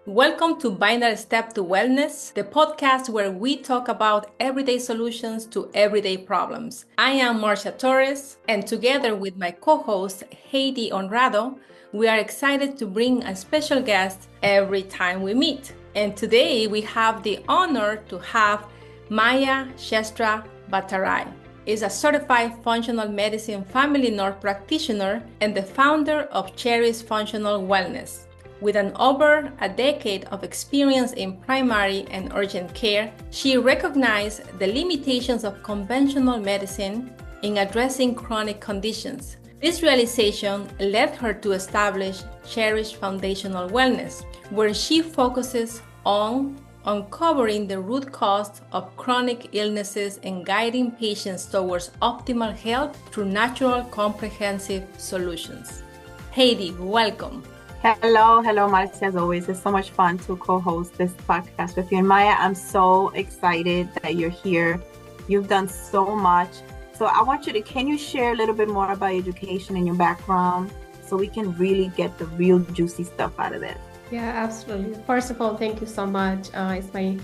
Welcome to Binary Step to Wellness, the podcast where we talk about everyday solutions to everyday problems. I am Marcia Torres, and together with my co-host Heidi Honrado, we are excited to bring a special guest every time we meet. And today we have the honor to have Maya Shrestha Bhattarai. Is a certified functional medicine family nurse practitioner and the founder of Cherish Functional Wellness. With over a decade of experience in primary and urgent care, she recognized the limitations of conventional medicine in addressing chronic conditions. This realization led her to establish Cherish Functional Wellness, where she focuses on uncovering the root cause of chronic illnesses and guiding patients towards optimal health through natural, comprehensive solutions. Heidi, welcome. Hello, Marcia. As always, it's so much fun to co-host this podcast with you. And Maya, I'm so excited that you're here. You've done so much. So I want you to, can you share a little bit more about your education and your background so we can really get the real juicy stuff out of it? Yeah, absolutely. First of all, thank you so much. It's my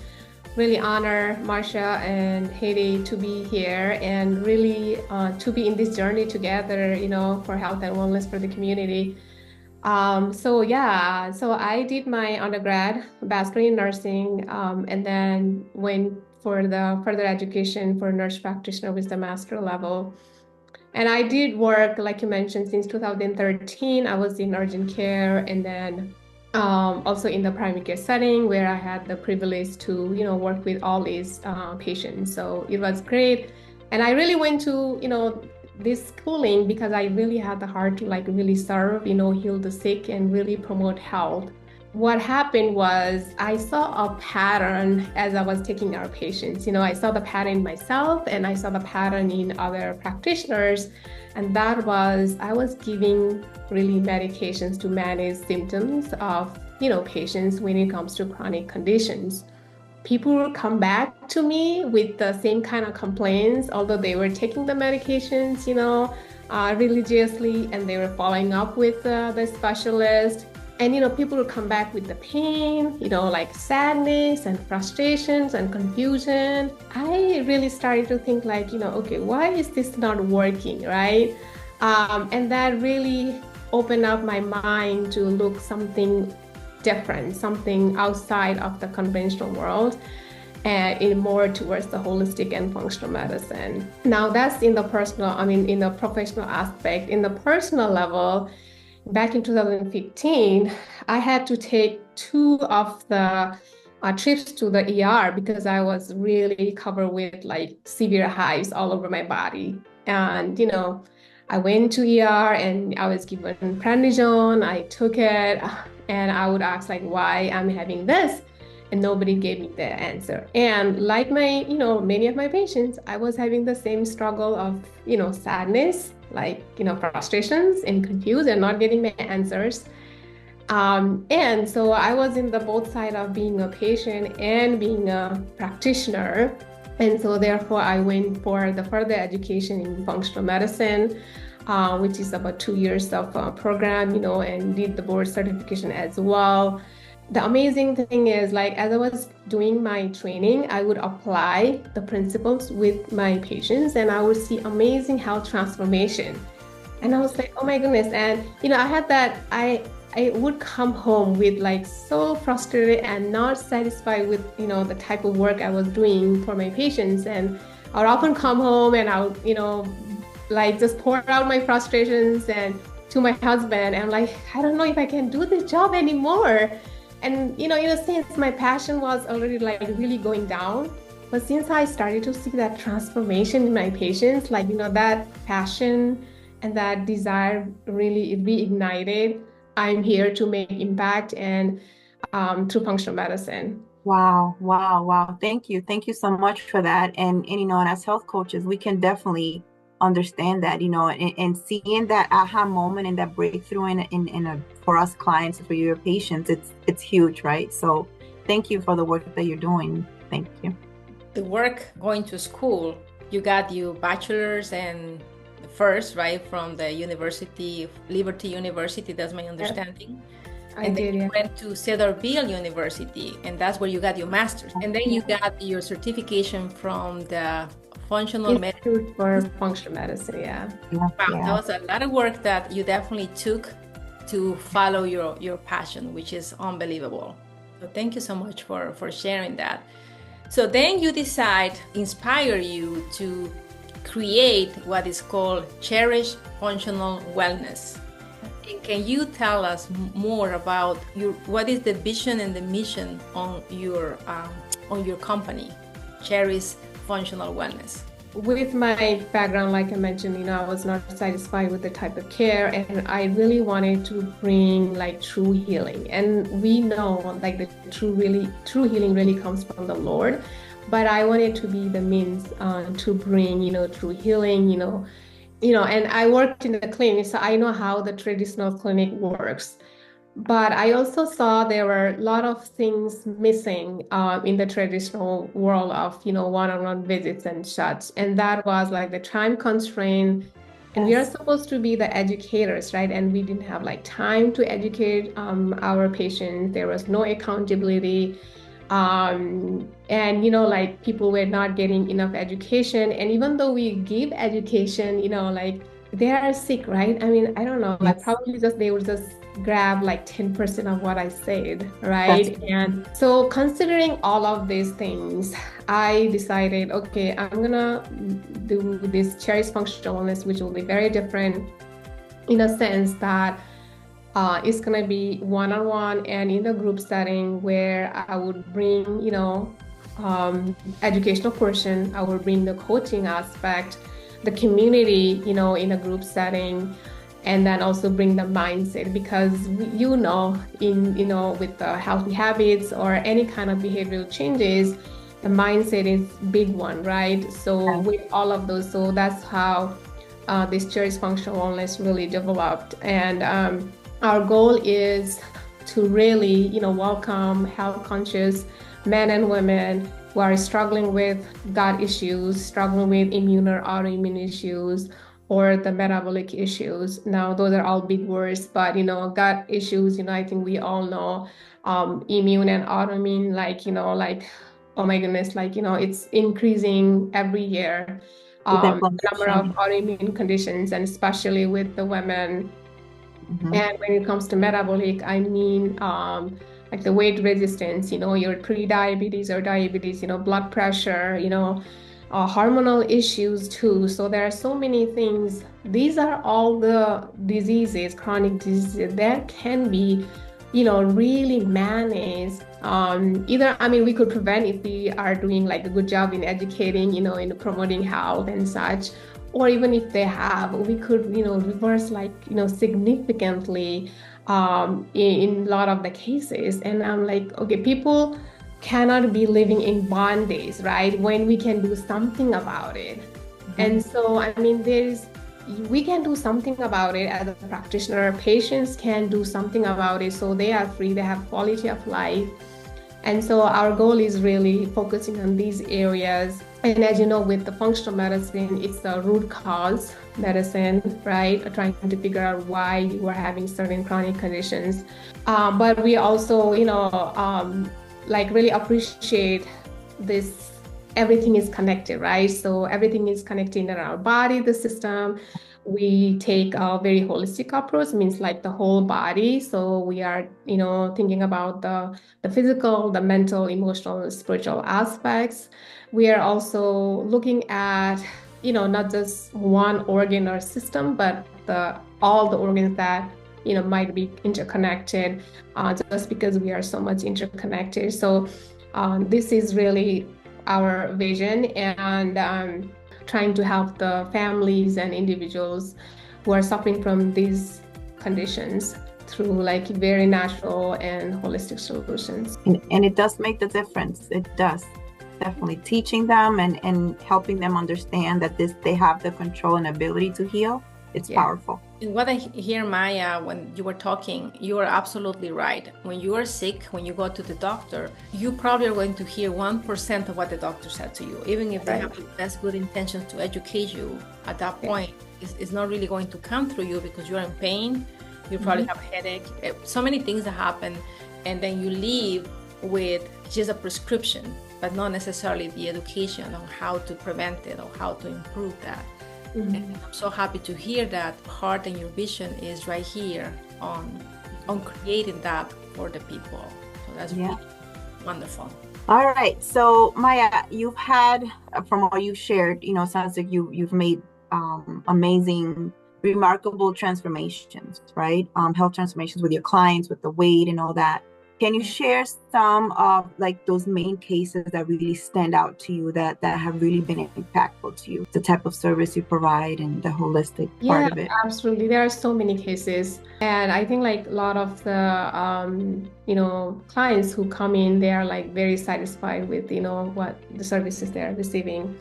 really honor, Marcia and Heidi, to be here and really to be in this journey together, for health and wellness for the community. So I did my undergrad, bachelor in nursing, and then went for the further education for nurse practitioner with the master level. And I did work, like you mentioned, since 2013. I was in urgent care and then also in the primary care setting where I had the privilege to, work with all these patients. So it was great. And I really went to, this schooling because I really had the heart to really serve, heal the sick and really promote health. What happened was I saw a pattern as I was taking our patients. I saw the pattern in myself and I saw the pattern in other practitioners. And that was, I was giving really medications to manage symptoms of, patients when it comes to chronic conditions. People would come back to me with the same kind of complaints, although they were taking the medications, religiously, and they were following up with the specialist. And, people would come back with the pain, like sadness and frustrations and confusion. I really started to think okay, why is this not working, right? And that really opened up my mind to look something different, something outside of the conventional world and in more towards the holistic and functional medicine. Now that's in the in the professional aspect. In the personal level, back in 2015, I had to take 2 of the trips to the ER because I was really covered with severe hives all over my body. And, I went to ER and I was given prednisone. I took it and I would ask why I'm having this, and nobody gave me the answer. And like many of my patients, I was having the same struggle of, sadness, frustrations and confused and not getting my answers. And so I was in the both side of being a patient and being a practitioner. And so therefore I went for the further education in functional medicine, which is about 2 years of program, and did the board certification as well. The amazing thing is as I was doing my training, I would apply the principles with my patients and I would see amazing health transformation. And I was like, oh my goodness. And, I had that, I would come home with so frustrated and not satisfied with, the type of work I was doing for my patients. And I would often come home and I would, just pour out my frustrations and to my husband. And I'm I don't know if I can do this job anymore. And, since my passion was already really going down, but since I started to see that transformation in my patients, that passion and that desire really reignited, I'm here to make impact and through functional medicine. Wow. Thank you so much for that. And as health coaches, we can definitely understand that, and seeing that aha moment and that breakthrough in for us clients, for your patients, it's huge, right? So thank you for the work that you're doing. Thank you. The work going to school, you got your bachelor's and the first, right, from the University, Liberty University, that's my understanding. And then you went to Cedarville University, and that's where you got your master's. And then you got your certification from the Functional Institute for Functional Medicine. Wow, that was a lot of work that you definitely took to follow your passion, which is unbelievable. So thank you so much for sharing that. So then you decide, inspire you to create what is called Cherish Functional Wellness. And can you tell us more about what is the vision and the mission on your company, Cherish Functional Wellness? With my background, like I mentioned, I was not satisfied with the type of care, and I really wanted to bring like true healing. And we know like the true healing really comes from the Lord, but I wanted to be the means to bring, true healing, and I worked in the clinic, so I know how the traditional clinic works. But I also saw there were a lot of things missing in the traditional world of, one-on-one visits and such. And that was like the time constraint. And we are supposed to be the educators, right? And we didn't have like time to educate our patients. There was no accountability. And, like people were not getting enough education. And even though we give education, like they are sick, right? I mean, I don't know, like probably they would just grab like 10% of what I said, right? And so considering all of these things, I decided, okay, I'm gonna do this Cherish Functional Wellness, which will be very different in a sense that it's gonna be one-on-one and in a group setting where I would bring, educational portion, I would bring the coaching aspect, the community, in a group setting, and then also bring the mindset, because with the healthy habits or any kind of behavioral changes, the mindset is big one, right? So with all of those, so that's how this Cherish Functional Wellness really developed. And our goal is to really, welcome health conscious men and women who are struggling with gut issues, struggling with immune or autoimmune issues, or the metabolic issues. Now, those are all big words, but, gut issues, I think we all know, immune and autoimmune, oh my goodness, it's increasing every year, the number of autoimmune conditions, and especially with the women. And when it comes to metabolic, I mean, like the weight resistance, your pre-diabetes or diabetes, blood pressure, hormonal issues too. So there are so many things. These are all the diseases, chronic diseases that can be, really managed. We could prevent if we are doing like a good job in educating, in promoting health and such. Or even if they have, we could, reverse significantly in a lot of the cases. And I'm like, okay, people cannot be living in bondage, right? When we can do something about it. And so, we can do something about it as a practitioner. Patients can do something about it, so they are free, they have quality of life. And so our goal is really focusing on these areas. And as you know, with the functional medicine, it's the root cause medicine, right? Trying to figure out why you are having certain chronic conditions. But we also, really appreciate this. Everything is connected, right? So everything is connected in our body, the system. We take a very holistic approach, means like the whole body. So we are, thinking about the physical, the mental, emotional, spiritual aspects. We are also looking at, not just one organ or system, but all the organs that, might be interconnected, just because we are so much interconnected. So this is really our vision, and trying to help the families and individuals who are suffering from these conditions through like very natural and holistic solutions. And it does make the difference. It does. Definitely teaching them and helping them understand that they have the control and ability to heal. It's powerful. And what I hear, Maya, when you were talking, you are absolutely right. When you are sick, when you go to the doctor, you probably are going to hear 1% of what the doctor said to you. Even if they have the best good intentions to educate you, at that point, it's not really going to come through you because you're in pain. You probably have a headache, so many things that happen. And then you leave with just a prescription, but not necessarily the education on how to prevent it or how to improve that. And I'm so happy to hear that heart and your vision is right here on creating that for the people. So that's really wonderful. All right. So Maya, you've had, from what you've shared, sounds like you've made amazing, remarkable transformations, right? Health transformations with your clients, with the weight and all that. Can you share some of like those main cases that really stand out to you that have really been impactful to you? The type of service you provide and the holistic part of it. Absolutely. There are so many cases. And I think like a lot of the, clients who come in, they are like very satisfied with, what the services they're receiving.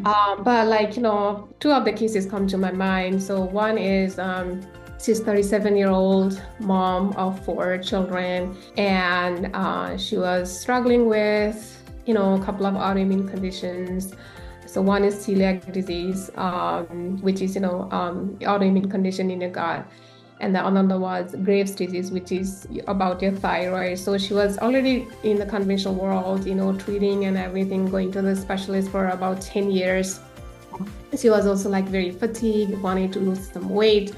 But like, two of the cases come to my mind. So one is, she's 37-year-old mom of 4 children, and she was struggling with, a couple of autoimmune conditions. So one is celiac disease, which is, autoimmune condition in your gut. And the other was Graves' disease, which is about your thyroid. So she was already in the conventional world, treating and everything, going to the specialist for about 10 years. She was also like very fatigued, wanting to lose some weight.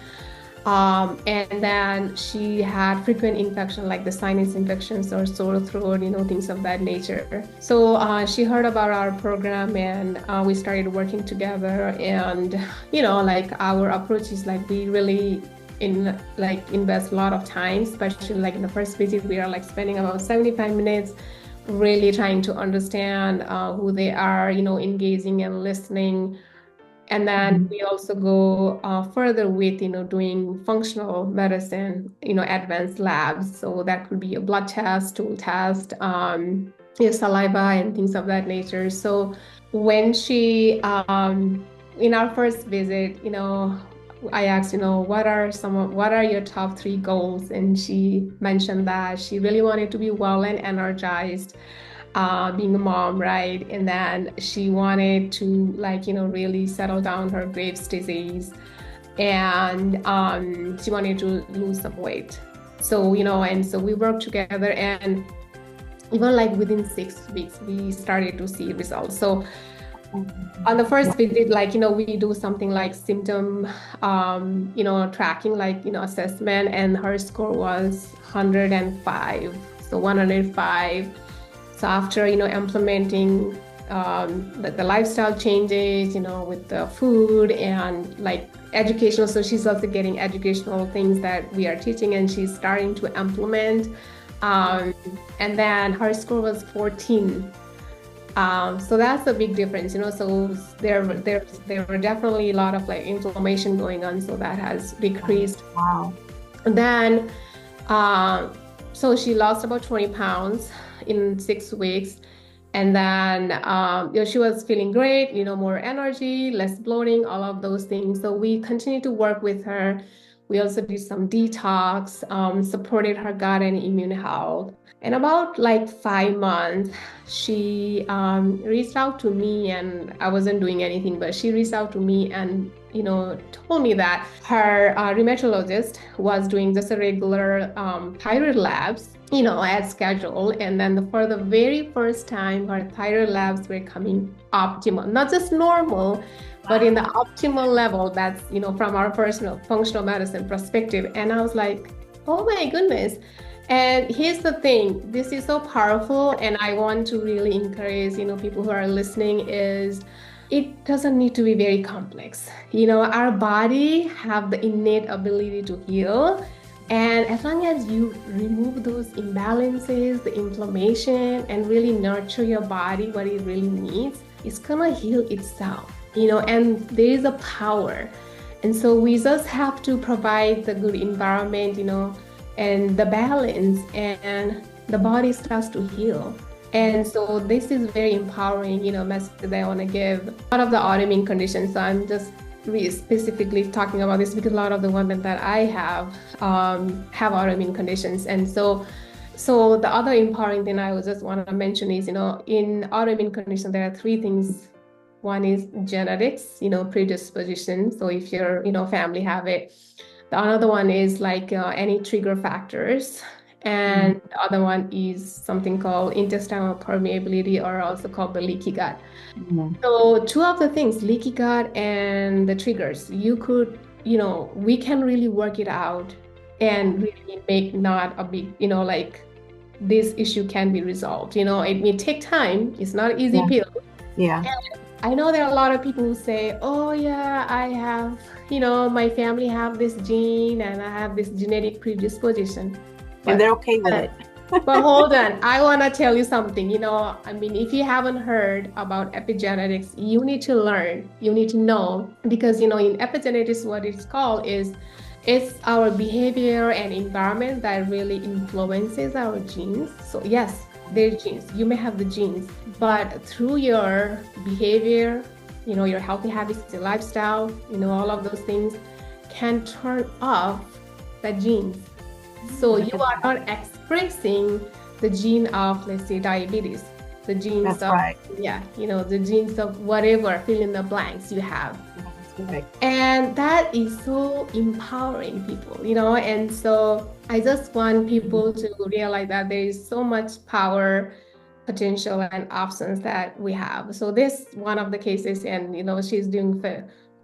And then she had frequent infection, like the sinus infections or sore throat, things of that nature. So she heard about our program, and we started working together. And like our approach is like we really invest a lot of time, especially like in the first visit. We are like spending about 75 minutes really trying to understand who they are, engaging and listening. And then we also go further with, doing functional medicine, advanced labs. So that could be a blood test, stool test, your saliva and things of that nature. So when she, in our first visit, I asked, what are your top 3 goals? And she mentioned that she really wanted to be well and energized. Being a mom, right? And then she wanted to really settle down her Graves' disease, and she wanted to lose some weight. So, and so we worked together, and even like within 6 weeks, we started to see results. So on the first visit, we do something like symptom, tracking, assessment, and her score was 105. So 105. So after, implementing the lifestyle changes, with the food and like educational, so she's also getting educational things that we are teaching, and she's starting to implement. And then her score was 14. So that's a big difference, so there were definitely a lot of like inflammation going on, so that has decreased. Wow. And then, so she lost about 20 pounds in 6 weeks. And then, she was feeling great, more energy, less bloating, all of those things. So we continued to work with her. We also did some detox, supported her gut and immune health. And about like 5 months, she reached out to me, and I wasn't doing anything, but she reached out to me and, told me that her rheumatologist was doing just a regular thyroid labs, as scheduled. And then for the very first time, her thyroid labs were coming optimal, not just normal, but in the optimal level. That's, from our personal functional medicine perspective. And I was like, oh my goodness. And here's the thing, this is so powerful, and I want to really encourage, people who are listening, is it doesn't need to be very complex. Our body have the innate ability to heal. And as long as you remove those imbalances, the inflammation, and really nurture your body, what it really needs, it's gonna heal itself, and there is a power. And so we just have to provide the good environment, and the balance, and the body starts to heal. And so this is very empowering, message that I want to give. A lot of the autoimmune conditions, so I'm just really specifically talking about this because a lot of the women that I have autoimmune conditions. And so the other empowering thing I would just want to mention is, in autoimmune conditions, there are 3 things. One is genetics, predisposition. So if your, family have it. The The another one is like any trigger factors. And the other one is something called intestinal permeability, or also called the leaky gut. So two of the things, leaky gut and the triggers, you could, we can really work it out and really make not a big, like this issue can be resolved. It may take time. It's not an easy pill. Yeah. And I know there are a lot of people who say, oh yeah, I have, my family have this gene and I have this genetic predisposition. And they're okay with it. But hold on, I want to tell you something. If you haven't heard about epigenetics, you need to learn, you need to know, because, in epigenetics, what it's called is it's our behavior and environment that really influences our genes. So yes, they're genes. You may have the genes, but through your behavior, your healthy habits, your lifestyle, all of those things can turn off the genes. So you are not expressing the gene of, let's say, diabetes, the genes the genes of whatever, fill in the blanks you have. Right. And that is so empowering people, and so I just want people to realize that there is so much power, potential, and options that we have. So this one of the cases, and she's doing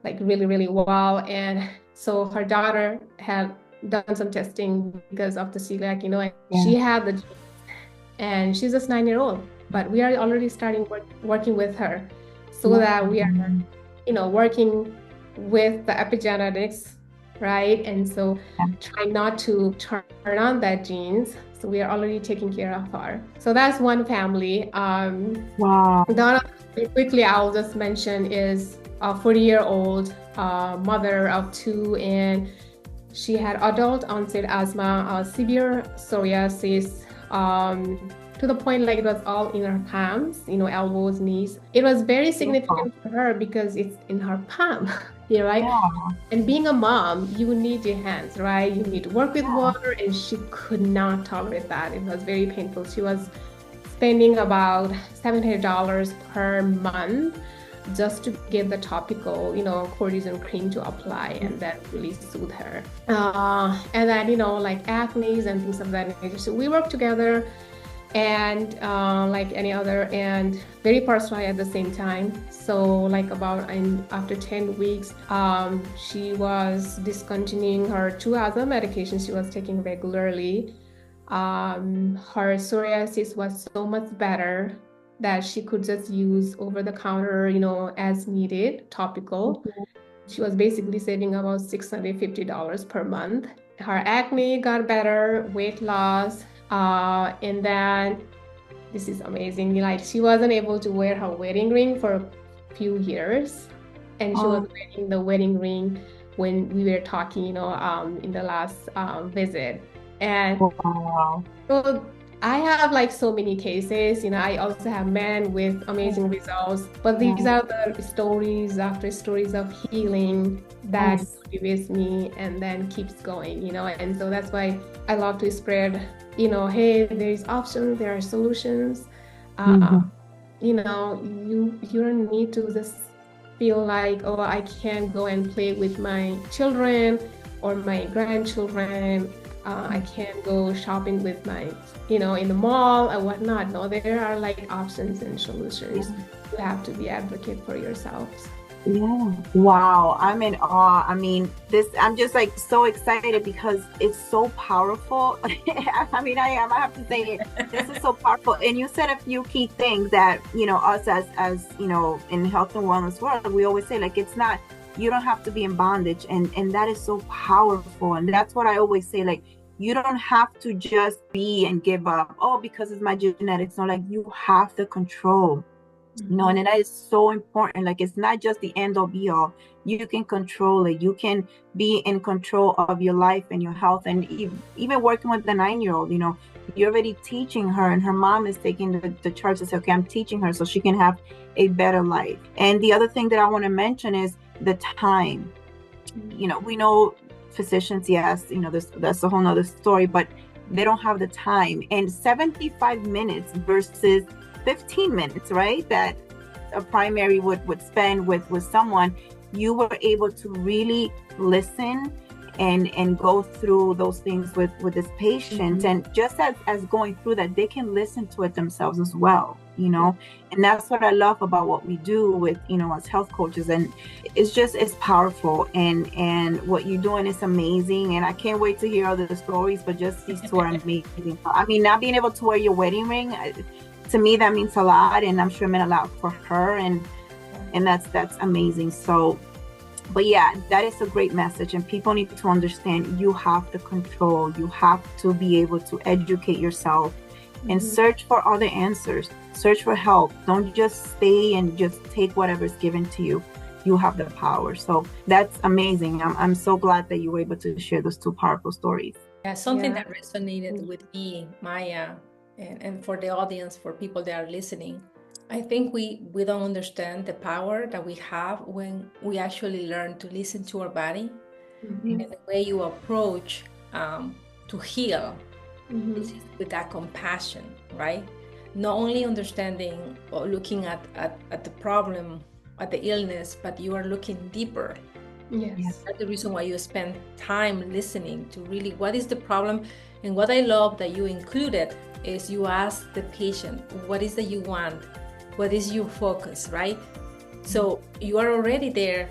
like really, really well. And so her daughter had done some testing because of the celiac, and she had the genes, and she's just 9-year-old, but we are already starting working with her so that we are, working with the epigenetics, right? And so trying not to turn on that genes. So we are already taking care of her. So that's one family. Wow. Quickly, I'll just mention is a 40-year-old mother of 2, and she had adult onset asthma, severe psoriasis, to the point like it was all in her palms, elbows, knees. It was very significant for her because it's in her palm, right? Yeah. And being a mom, you need your hands, right? You need to work with water, and she could not tolerate that. It was very painful. She was spending about $700 per month just to get the topical, cortisone cream to apply, and that really soothed her. And then, like acne and things of that nature. So we worked together, and like any other, and very personal at the same time. So like after 10 weeks, she was discontinuing her 2 other medications she was taking regularly. Her psoriasis was so much better that she could just use over the counter, as needed, topical. She was basically saving about $650 per month. Her acne got better, weight loss, and then this is amazing. Like she wasn't able to wear her wedding ring for a few years, and she was wearing the wedding ring when we were talking, in the last visit. And so I have like so many cases, I also have men with amazing results, but these are the stories after stories of healing that motivates me and then keeps going, and so that's why I love to spread, hey, there's options, there are solutions. You don't need to just feel like, oh, I can't go and play with my children or my grandchildren. I can't go shopping with my, in the mall or whatnot. No, there are like options and solutions. You have to be advocate for yourselves. Yeah. Wow. I'm in awe. I'm just like so excited because it's so powerful. I have to say it. This is so powerful. And you said a few key things that, us as in health and wellness world, we always say like, it's not, you don't have to be in bondage. And that is so powerful. And that's what I always say, like, you don't have to just be and give up. Oh, because it's my genetics. No, like you have the control. And that is so important. Like it's not just the end all be all. You can control it. You can be in control of your life and your health. And even working with the 9-year-old, you're already teaching her, and her mom is taking the charge to say, okay, I'm teaching her so she can have a better life. And the other thing that I want to mention is the time. We know physicians, yes, that's a whole nother story, but they don't have the time. And 75 minutes versus 15 minutes, right, that a primary would spend with someone, you were able to really listen and go through those things with this patient. And just as going through that, they can listen to it themselves as well, and that's what I love about what we do with, as health coaches. And it's powerful, and what you're doing is amazing. And I can't wait to hear other stories, but just these two are amazing. I mean, not being able to wear your wedding ring, to me, that means a lot, and I'm sure it meant a lot for her, and that's amazing. So, but yeah, that is a great message, and people need to understand you have the control. You have to be able to educate yourself and search for other answers. Search for help. Don't just stay and just take whatever's given to you. You have the power. So that's amazing. I'm so glad that you were able to share those two powerful stories. Yeah, something that resonated with me, Maya, and for the audience, for people that are listening. I think we don't understand the power that we have when we actually learn to listen to our body, and the way you approach to heal is with that compassion, right? Not only understanding or looking at the problem, at the illness, but you are looking deeper. Yes. That's the reason why you spend time listening to really what is the problem. And what I love that you included is you ask the patient, what is that you want? What is your focus, right? So you are already there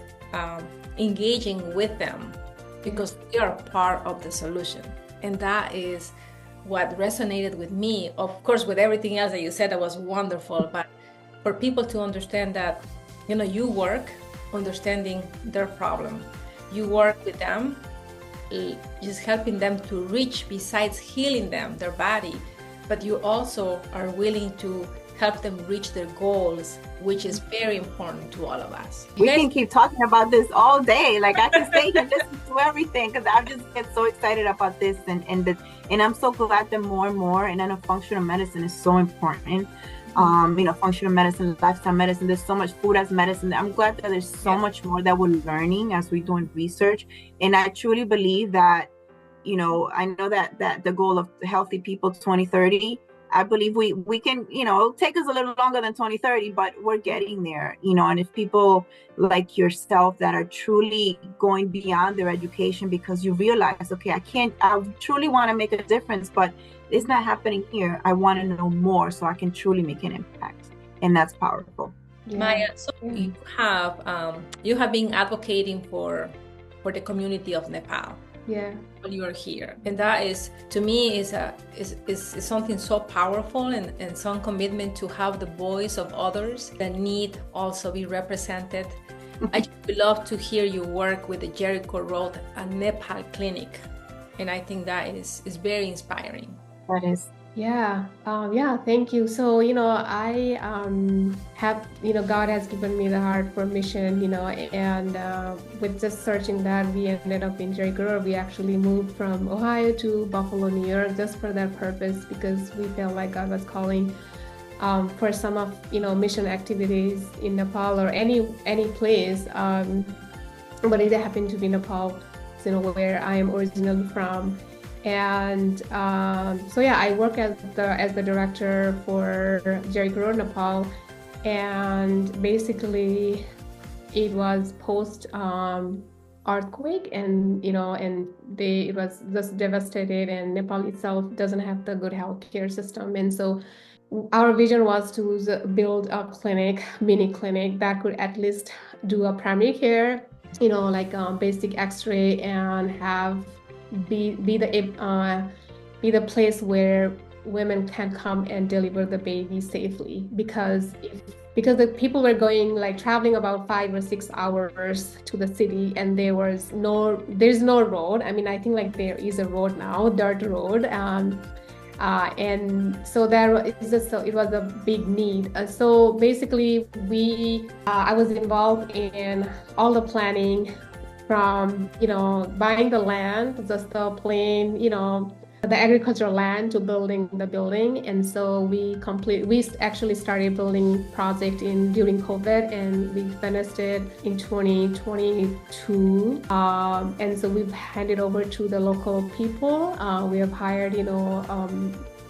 engaging with them because they are part of the solution. And that is what resonated with me. Of course, with everything else that you said, that was wonderful. But for people to understand that, you work understanding their problem. You work with them, just helping them to reach, besides healing them, their body, but you also are willing to help them reach their goals, which is very important to all of us. We can keep talking about this all day. Like, I can stay here and listen to everything, because I just get so excited about this, and I'm so glad that more and more, and I know functional medicine is so important. Functional medicine, lifestyle medicine, there's so much, food as medicine. I'm glad that there's so much more that we're learning as we're doing research. And I truly believe that, I know that the goal of healthy people 2030, I believe we can, it'll take us a little longer than 2030, but we're getting there, and if people like yourself that are truly going beyond their education, because you realize, okay, I truly want to make a difference, but it's not happening here. I want to know more so I can truly make an impact. And that's powerful. Yeah. Maya, so you have been advocating for the community of Nepal. Yeah. While you are here, and that is, to me, is something so powerful, and some commitment to have the voice of others that need also be represented. I would love to hear you work with the Jericho Road Nepal clinic, and I think that is very inspiring. That is. Yeah. Thank you. So, I have, God has given me the heart for mission, and with just searching that, we ended up in Jericho. We actually moved from Ohio to Buffalo, New York, just for that purpose, because we felt like God was calling for some of, mission activities in Nepal or any place, but it happened to be Nepal, where I am originally from. And I work as the director for Jericho Road, Nepal, and basically it was post earthquake, and it was just devastated, and Nepal itself doesn't have the good healthcare system, and so our vision was to build a mini clinic that could at least do a primary care, like basic X-ray, and have be the place where women can come and deliver the baby safely, because the people were traveling about 5 or 6 hours to the city, and there's no road. I mean, I think there is a road now, dirt road, and so it was a big need. So basically I was involved in all the planning, from buying the land, just the plain, the agricultural land, to building the building. And so we actually started building project during COVID, and we finished it in 2022. And so we've handed over to the local people. We have hired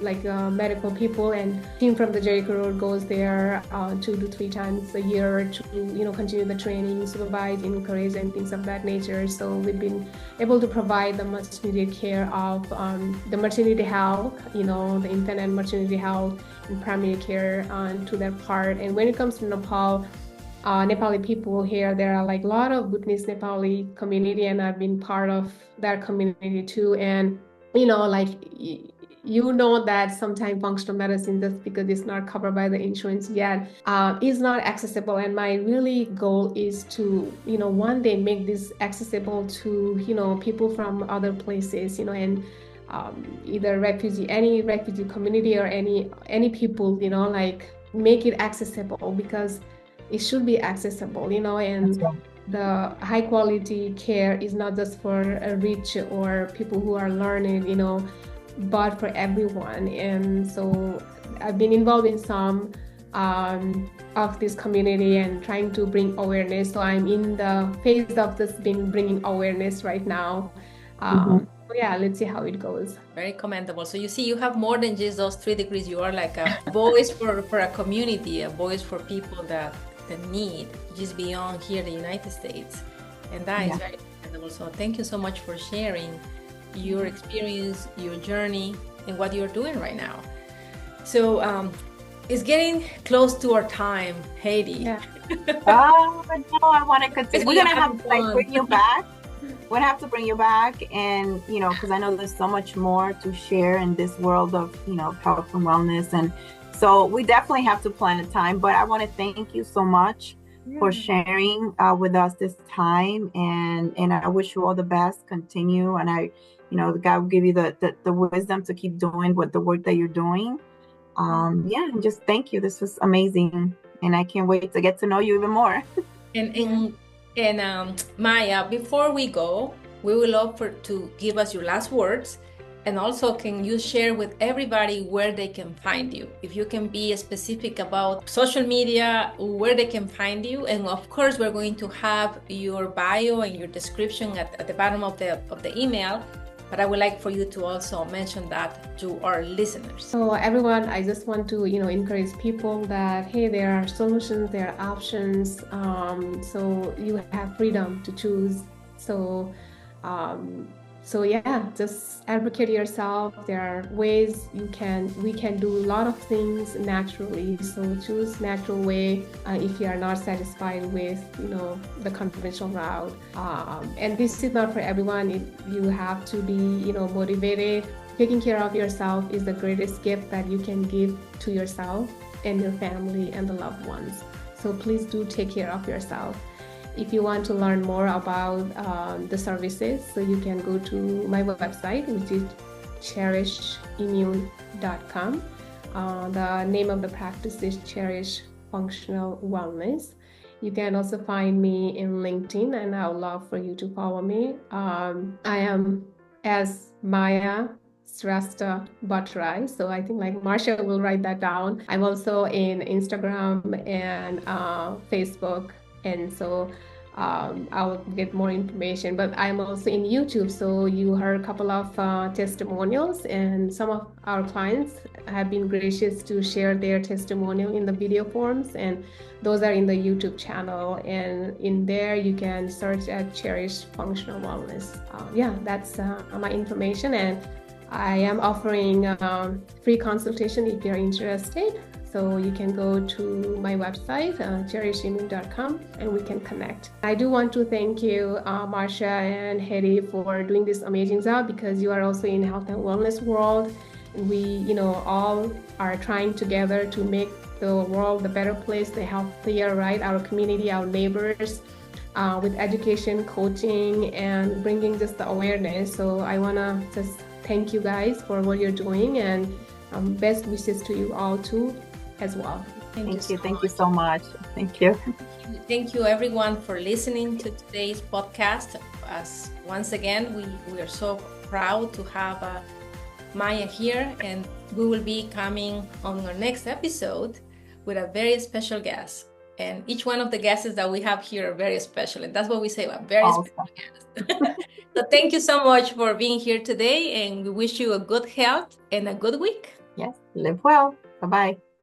medical people, and team from the Jericho Road goes there 2 to 3 times a year to continue the training, supervise, encourage, and things of that nature. So we've been able to provide the much needed care of the maternity health, the infant and maternity health and primary care to that part. And when it comes to Nepal, Nepali people here, there are like a lot of Bhutanese Nepali community, and I've been part of that community too. And that sometimes functional medicine, just because it's not covered by the insurance yet, is not accessible. And my really goal is to one day make this accessible to people from other places, and either any refugee community or any people, make it accessible, because it should be accessible, and the high quality care is not just for rich or people who are learning, but for everyone. And so I've been involved in some of this community and trying to bring awareness. So I'm in the phase of just bringing awareness right now. Yeah, let's see how it goes. Very commendable. So you see, you have more than just those 3 degrees. You are like a voice for a community, a voice for people that need, just beyond here, the United States. And that is very commendable. So thank you so much for sharing your experience, your journey, and what you're doing right now. So it's getting close to our time, Heidi. Yeah. Oh, no, I want to continue. We're going to have to bring you back. We're going to have to bring you back, and, because I know there's so much more to share in this world of, health and wellness. And so we definitely have to plan a time, but I want to thank you so much for sharing with us this time. And I wish you all the best. Continue. And God will give you the wisdom to keep doing the work that you're doing. And just thank you. This was amazing. And I can't wait to get to know you even more. And Maya, before we go, we would love to give us your last words. And also, can you share with everybody where they can find you? If you can be specific about social media, where they can find you. And of course, we're going to have your bio and your description at the bottom of the email. But I would like for you to also mention that to our listeners. So everyone, I just want to, encourage people that, hey, there are solutions, there are options. So you have freedom to choose. So yeah, just advocate yourself. There are ways we can do a lot of things naturally. So choose natural way if you are not satisfied with, the conventional route. And this is not for everyone. You have to be, motivated. Taking care of yourself is the greatest gift that you can give to yourself and your family and the loved ones. So please do take care of yourself. If you want to learn more about the services, so you can go to my website, which is CherishImmune.com. The name of the practice is Cherish Functional Wellness. You can also find me in LinkedIn, and I would love for you to follow me. I am as Maya Shrestha Bhattarai. So I think Marcia will write that down. I'm also in Instagram and Facebook. And so I'll get more information, but I'm also in YouTube. So you heard a couple of testimonials, and some of our clients have been gracious to share their testimonial in the video forms, and those are in the YouTube channel. And in there, you can search at Cherish Functional Wellness. That's my information, and I am offering free consultation if you're interested. So you can go to my website, CherishImmune.com, and we can connect. I do want to thank you, Marcia and Heidi, for doing this amazing job, because you are also in health and wellness world. We, all are trying together to make the world a better place, the healthier, right? Our community, our neighbors, with education, coaching, and bringing just the awareness. So I want to just thank you guys for what you're doing, and best wishes to you all too as well. Thank you so much. Thank you. Thank you everyone for listening to today's podcast. As once again, we are so proud to have Maya here, and we will be coming on our next episode with a very special guest. And each one of the guests that we have here are very special, and that's what we say, a very special guest. So thank you so much for being here today, and we wish you a good health and a good week. Yes. Live well. Bye-bye.